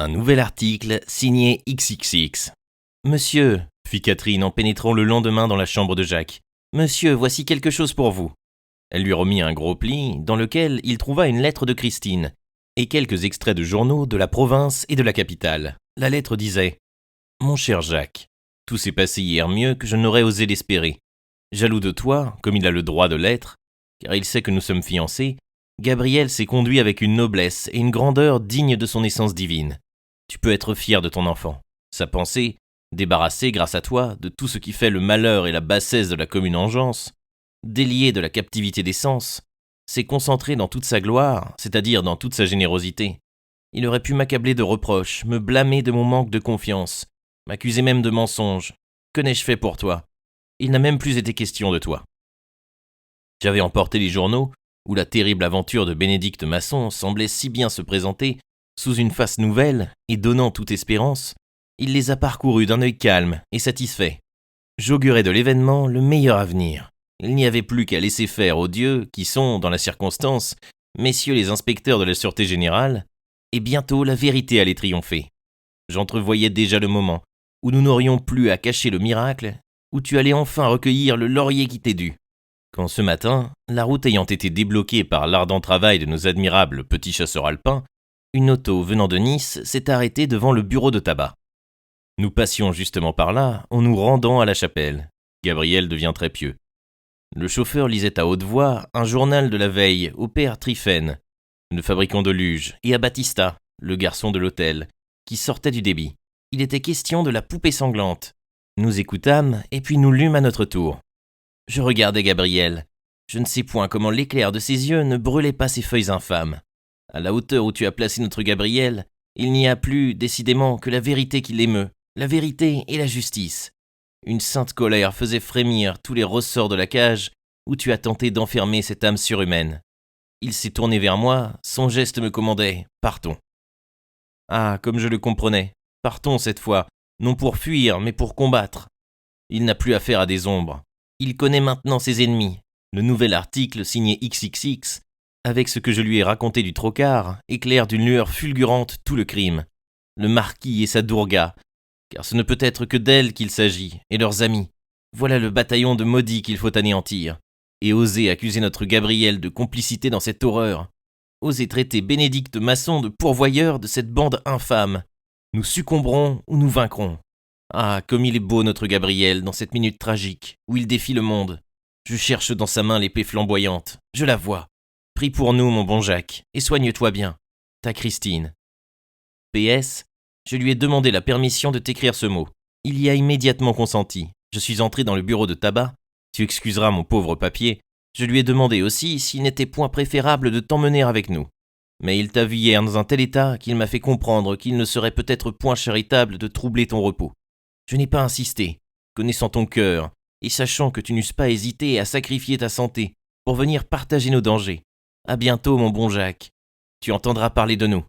Un nouvel article signé XXX. « Monsieur, fit Catherine en pénétrant le lendemain dans la chambre de Jacques. « Monsieur, voici quelque chose pour vous. » Elle lui remit un gros pli dans lequel il trouva une lettre de Christine et quelques extraits de journaux de la province et de la capitale. La lettre disait « Mon cher Jacques, tout s'est passé hier mieux que je n'aurais osé l'espérer. Jaloux de toi, comme il a le droit de l'être, car il sait que nous sommes fiancés, Gabriel s'est conduit avec une noblesse et une grandeur dignes de son essence divine. Tu peux être fier de ton enfant. Sa pensée, débarrassée grâce à toi de tout ce qui fait le malheur et la bassesse de la commune engeance, déliée de la captivité des sens, s'est concentrée dans toute sa gloire, c'est-à-dire dans toute sa générosité. Il aurait pu m'accabler de reproches, me blâmer de mon manque de confiance, m'accuser même de mensonge. Que n'ai-je fait pour toi ? Il n'a même plus été question de toi. J'avais emporté les journaux, où la terrible aventure de Bénédicte Masson semblait si bien se présenter, sous une face nouvelle et donnant toute espérance. Il les a parcourus d'un œil calme et satisfait. J'augurais de l'événement le meilleur avenir. Il n'y avait plus qu'à laisser faire aux dieux, qui sont, dans la circonstance, messieurs les inspecteurs de la Sûreté Générale, et bientôt la vérité allait triompher. J'entrevoyais déjà le moment où nous n'aurions plus à cacher le miracle, où tu allais enfin recueillir le laurier qui t'est dû. Quand ce matin, la route ayant été débloquée par l'ardent travail de nos admirables petits chasseurs alpins, une auto venant de Nice s'est arrêtée devant le bureau de tabac. Nous passions justement par là en nous rendant à la chapelle. Gabriel devient très pieux. Le chauffeur lisait à haute voix un journal de la veille au père Tryphène, le fabricant de luge, et à Baptista, le garçon de l'hôtel, qui sortait du débit. Il était question de la poupée sanglante. Nous écoutâmes et puis nous lûmes à notre tour. Je regardais Gabriel. Je ne sais point comment l'éclair de ses yeux ne brûlait pas ces feuilles infâmes. À la hauteur où tu as placé notre Gabriel, il n'y a plus, décidément, que la vérité qui l'émeut, la vérité et la justice. Une sainte colère faisait frémir tous les ressorts de la cage où tu as tenté d'enfermer cette âme surhumaine. Il s'est tourné vers moi, son geste me commandait « Partons ». Ah, comme je le comprenais, partons cette fois, non pour fuir, mais pour combattre. Il n'a plus affaire à des ombres. Il connaît maintenant ses ennemis. Le nouvel article signé XXX, avec ce que je lui ai raconté du trocard, éclaire d'une lueur fulgurante tout le crime. Le marquis et sa Dourga, car ce ne peut être que d'elle qu'il s'agit, et leurs amis. Voilà le bataillon de maudits qu'il faut anéantir. Et oser accuser notre Gabriel de complicité dans cette horreur. Oser traiter Bénédicte Masson de pourvoyeur de cette bande infâme. Nous succomberons ou nous vaincrons. Ah, comme il est beau notre Gabriel dans cette minute tragique où il défie le monde. Je cherche dans sa main l'épée flamboyante. Je la vois. Prie pour nous, mon bon Jacques, et soigne-toi bien. Ta Christine. PS, je lui ai demandé la permission de t'écrire ce mot. Il y a immédiatement consenti. Je suis entré dans le bureau de tabac. Tu excuseras mon pauvre papier. Je lui ai demandé aussi s'il n'était point préférable de t'emmener avec nous. Mais il t'a vu hier dans un tel état qu'il m'a fait comprendre qu'il ne serait peut-être point charitable de troubler ton repos. Je n'ai pas insisté, connaissant ton cœur, et sachant que tu n'eusses pas hésité à sacrifier ta santé pour venir partager nos dangers. À bientôt, mon bon Jacques. Tu entendras parler de nous.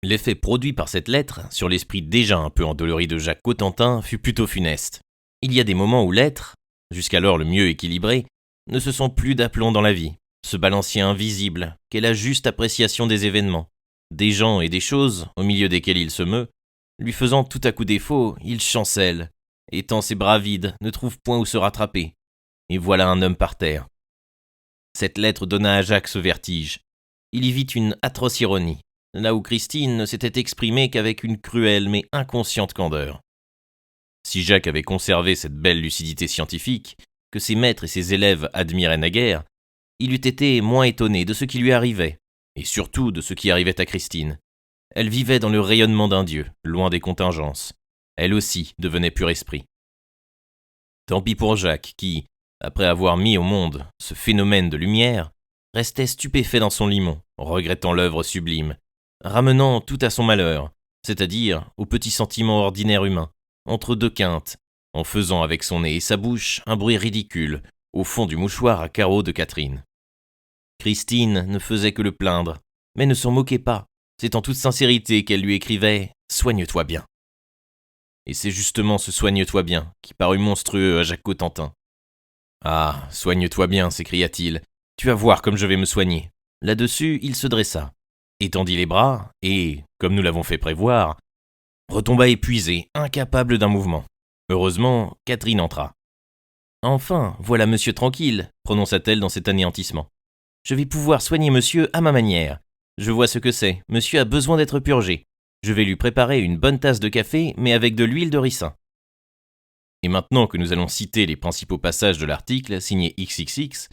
L'effet produit par cette lettre sur l'esprit déjà un peu endolori de Jacques Cotentin fut plutôt funeste. Il y a des moments où l'être, jusqu'alors le mieux équilibré, ne se sent plus d'aplomb dans la vie, ce balancier invisible qu'est la juste appréciation des événements, des gens et des choses au milieu desquels il se meut, lui faisant tout à coup défaut, il chancelle, et tant ses bras vides ne trouvent point où se rattraper. Et voilà un homme par terre. Cette lettre donna à Jacques ce vertige. Il y vit une atroce ironie, là où Christine ne s'était exprimée qu'avec une cruelle mais inconsciente candeur. Si Jacques avait conservé cette belle lucidité scientifique, que ses maîtres et ses élèves admiraient naguère, il eût été moins étonné de ce qui lui arrivait, et surtout de ce qui arrivait à Christine. Elle vivait dans le rayonnement d'un dieu, loin des contingences. Elle aussi devenait pur esprit. Tant pis pour Jacques qui, après avoir mis au monde ce phénomène de lumière, restait stupéfait dans son limon, regrettant l'œuvre sublime, ramenant tout à son malheur, c'est-à-dire au petit sentiment ordinaire humain, entre deux quintes, en faisant avec son nez et sa bouche un bruit ridicule au fond du mouchoir à carreaux de Catherine. Christine ne faisait que le plaindre, mais ne s'en moquait pas. C'est en toute sincérité qu'elle lui écrivait « Soigne-toi bien ». Et c'est justement ce « Soigne-toi bien » qui parut monstrueux à Jacques Cotentin. « Ah, soigne-toi bien » s'écria-t-il, « tu vas voir comme je vais me soigner ». Là-dessus, il se dressa, étendit les bras et, comme nous l'avons fait prévoir, retomba épuisé, incapable d'un mouvement. Heureusement, Catherine entra. « Enfin, voilà monsieur tranquille, prononça-t-elle dans cet anéantissement. Je vais pouvoir soigner monsieur à ma manière. Je vois ce que c'est, monsieur a besoin d'être purgé. Je vais lui préparer une bonne tasse de café, mais avec de l'huile de ricin. » Et maintenant que nous allons citer les principaux passages de l'article signé XXX,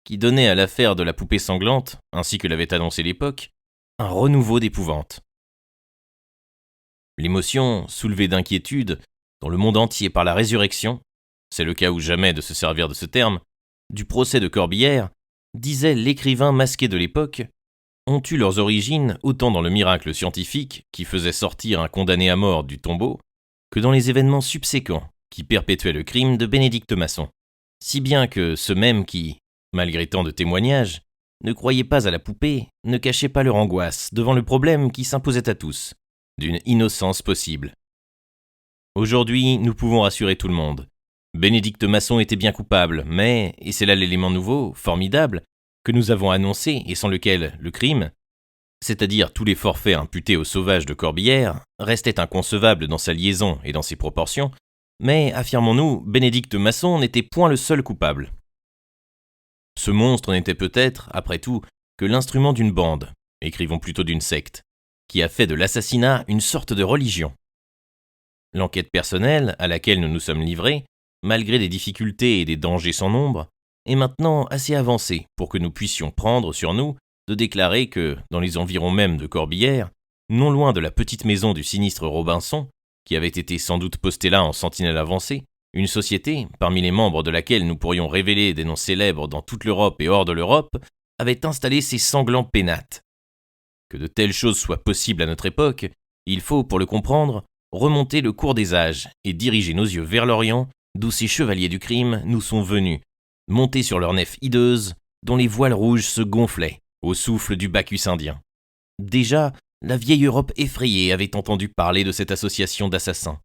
qui donnait à l'affaire de la poupée sanglante, ainsi que l'avait annoncé l'époque, un renouveau d'épouvante. L'émotion, soulevée d'inquiétude, dans le monde entier par la résurrection, c'est le cas ou jamais de se servir de ce terme, du procès de Corbière, disait l'écrivain masqué de l'époque, ont eu leurs origines autant dans le miracle scientifique qui faisait sortir un condamné à mort du tombeau, que dans les événements subséquents qui perpétuaient le crime de Bénédicte Masson. Si bien que ceux mêmes qui, malgré tant de témoignages, ne croyaient pas à la poupée, ne cachaient pas leur angoisse devant le problème qui s'imposait à tous, d'une innocence possible. Aujourd'hui, nous pouvons rassurer tout le monde. Bénédicte Masson était bien coupable, mais, et c'est là l'élément nouveau, formidable, que nous avons annoncé et sans lequel le crime, c'est-à-dire tous les forfaits imputés aux sauvages de Corbière, restait inconcevable dans sa liaison et dans ses proportions, mais, affirmons-nous, Bénédicte Masson n'était point le seul coupable. Ce monstre n'était peut-être, après tout, que l'instrument d'une bande, écrivons plutôt d'une secte, qui a fait de l'assassinat une sorte de religion. L'enquête personnelle à laquelle nous nous sommes livrés, malgré des difficultés et des dangers sans nombre, est maintenant assez avancée pour que nous puissions prendre sur nous de déclarer que, dans les environs même de Corbière, non loin de la petite maison du sinistre Robinson, qui avait été sans doute postée là en sentinelle avancée, une société, parmi les membres de laquelle nous pourrions révéler des noms célèbres dans toute l'Europe et hors de l'Europe, avait installé ses sanglants pénates. Que de telles choses soient possibles à notre époque, il faut, pour le comprendre, remonter le cours des âges et diriger nos yeux vers l'Orient, d'où ces chevaliers du crime nous sont venus, montés sur leur nef hideuse, dont les voiles rouges se gonflaient au souffle du Bacchus indien. Déjà, la vieille Europe effrayée avait entendu parler de cette association d'assassins.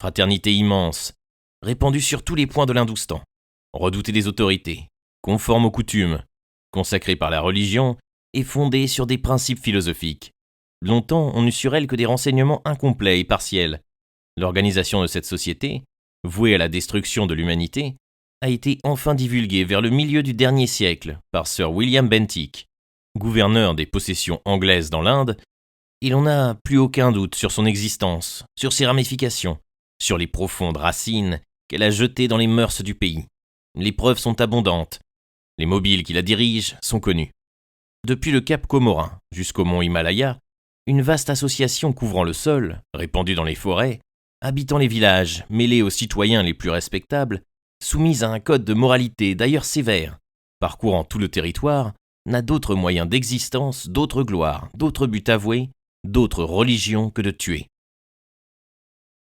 Fraternité immense, répandue sur tous les points de l'Hindoustan, redoutée des autorités, conforme aux coutumes, consacrée par la religion et fondée sur des principes philosophiques. Longtemps, on n'eut sur elle que des renseignements incomplets et partiels. L'organisation de cette société, vouée à la destruction de l'humanité, a été enfin divulguée vers le milieu du dernier siècle par Sir William Bentinck, gouverneur des possessions anglaises dans l'Inde, et l'on n'a plus aucun doute sur son existence, sur ses ramifications, sur les profondes racines qu'elle a jetées dans les mœurs du pays. Les preuves sont abondantes. Les mobiles qui la dirigent sont connus. Depuis le cap Comorin jusqu'au mont Himalaya, une vaste association couvrant le sol, répandue dans les forêts, habitant les villages, mêlée aux citoyens les plus respectables, soumise à un code de moralité d'ailleurs sévère, parcourant tout le territoire, n'a d'autre moyen d'existence, d'autre gloire, d'autre but avoué, d'autre religion que de tuer.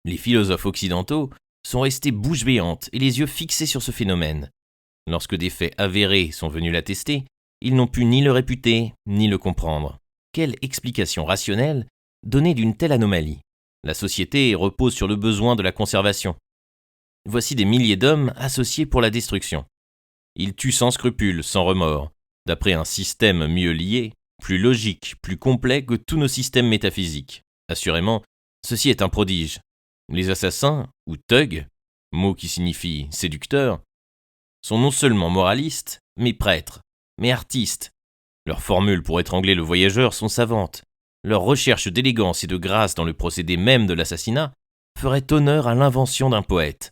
Les philosophes occidentaux sont restés bouche béante et les yeux fixés sur ce phénomène. Lorsque des faits avérés sont venus l'attester, ils n'ont pu ni le réputer, ni le comprendre. Quelle explication rationnelle donner d'une telle anomalie ? La société repose sur le besoin de la conservation. Voici des milliers d'hommes associés pour la destruction. Ils tuent sans scrupule, sans remords, d'après un système mieux lié, plus logique, plus complet que tous nos systèmes métaphysiques. Assurément, ceci est un prodige. Les assassins, ou thugs, mot qui signifie séducteur, sont non seulement moralistes, mais prêtres, mais artistes. Leurs formules pour étrangler le voyageur sont savantes. Leur recherche d'élégance et de grâce dans le procédé même de l'assassinat ferait honneur à l'invention d'un poète.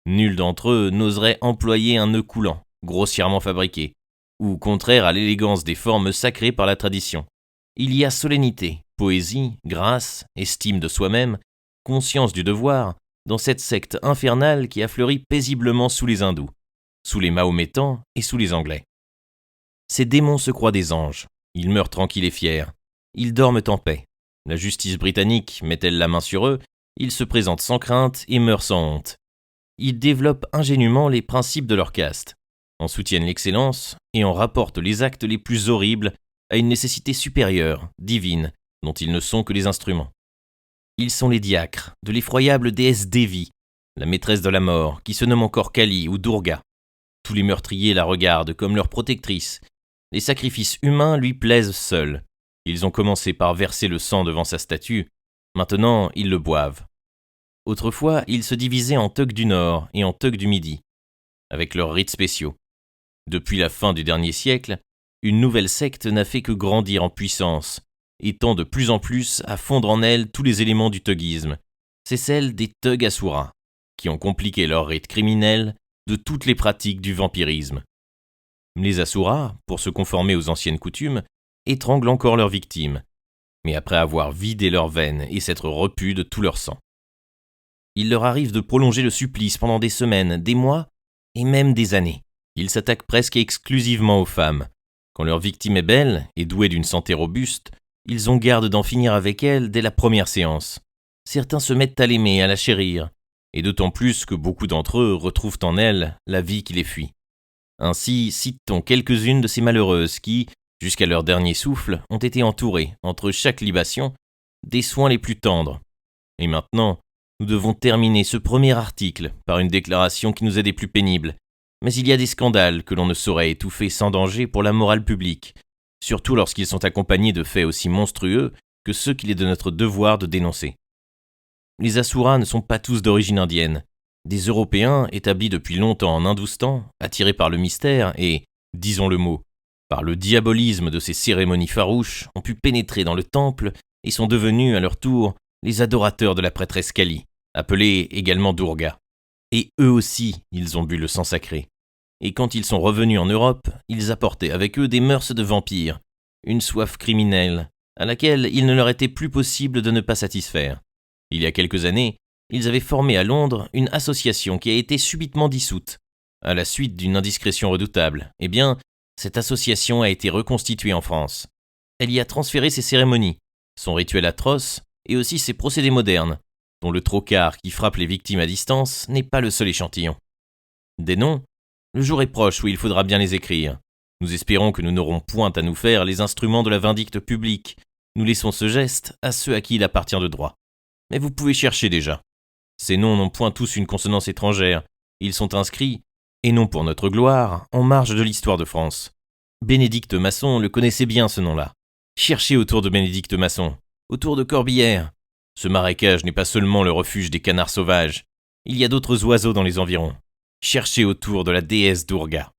Nul d'entre eux n'oserait employer un nœud coulant, grossièrement fabriqué, ou contraire à l'élégance des formes sacrées par la tradition. Il y a solennité, poésie, grâce, estime de soi-même, conscience du devoir, dans cette secte infernale qui a fleuri paisiblement sous les hindous, sous les mahométans et sous les anglais. Ces démons se croient des anges, ils meurent tranquilles et fiers, ils dorment en paix. La justice britannique met-elle la main sur eux, ils se présentent sans crainte et meurent sans honte. Ils développent ingénument les principes de leur caste, en soutiennent l'excellence et en rapportent les actes les plus horribles à une nécessité supérieure, divine, dont ils ne sont que les instruments. Ils sont les diacres de l'effroyable déesse Devi, la maîtresse de la mort, qui se nomme encore Kali ou Durga. Tous les meurtriers la regardent comme leur protectrice. Les sacrifices humains lui plaisent seuls. Ils ont commencé par verser le sang devant sa statue, maintenant ils le boivent. Autrefois, ils se divisaient en Thugs du Nord et en Thugs du Midi, avec leurs rites spéciaux. Depuis la fin du dernier siècle, une nouvelle secte n'a fait que grandir en puissance, et tend de plus en plus à fondre en elle tous les éléments du thuggisme. C'est celle des Thugs Asuras, qui ont compliqué leur rite criminel de toutes les pratiques du vampirisme. Les Asuras, pour se conformer aux anciennes coutumes, étranglent encore leurs victimes, mais après avoir vidé leurs veines et s'être repus de tout leur sang. Il leur arrive de prolonger le supplice pendant des semaines, des mois et même des années. Ils s'attaquent presque exclusivement aux femmes. Quand leur victime est belle et douée d'une santé robuste, ils ont garde d'en finir avec elle dès la première séance. Certains se mettent à l'aimer, à la chérir, et d'autant plus que beaucoup d'entre eux retrouvent en elle la vie qui les fuit. Ainsi, cite-t-on quelques-unes de ces malheureuses qui, jusqu'à leur dernier souffle, ont été entourées, entre chaque libation, des soins les plus tendres. Et maintenant, nous devons terminer ce premier article par une déclaration qui nous est des plus pénibles. Mais il y a des scandales que l'on ne saurait étouffer sans danger pour la morale publique, surtout lorsqu'ils sont accompagnés de faits aussi monstrueux que ceux qu'il est de notre devoir de dénoncer. Les Asuras ne sont pas tous d'origine indienne. Des Européens établis depuis longtemps en Hindoustan, attirés par le mystère et, disons le mot, par le diabolisme de ces cérémonies farouches, ont pu pénétrer dans le temple et sont devenus, à leur tour, les adorateurs de la prêtresse Kali, appelée également Durga. Et eux aussi, ils ont bu le sang sacré. Et quand ils sont revenus en Europe, ils apportaient avec eux des mœurs de vampires, une soif criminelle, à laquelle il ne leur était plus possible de ne pas satisfaire. Il y a quelques années, ils avaient formé à Londres une association qui a été subitement dissoute, à la suite d'une indiscrétion redoutable. Eh bien, cette association a été reconstituée en France. Elle y a transféré ses cérémonies, son rituel atroce et aussi ses procédés modernes, dont le trocard qui frappe les victimes à distance n'est pas le seul échantillon. Des noms, le jour est proche où il faudra bien les écrire. Nous espérons que nous n'aurons point à nous faire les instruments de la vindicte publique. Nous laissons ce geste à ceux à qui il appartient de droit. Mais vous pouvez chercher déjà. Ces noms n'ont point tous une consonance étrangère. Ils sont inscrits, et non pour notre gloire, en marge de l'histoire de France. Bénédicte Masson le connaissait bien ce nom-là. Cherchez autour de Bénédicte Masson, autour de Corbière. Ce marécage n'est pas seulement le refuge des canards sauvages. Il y a d'autres oiseaux dans les environs. Cherchez autour de la déesse Durga.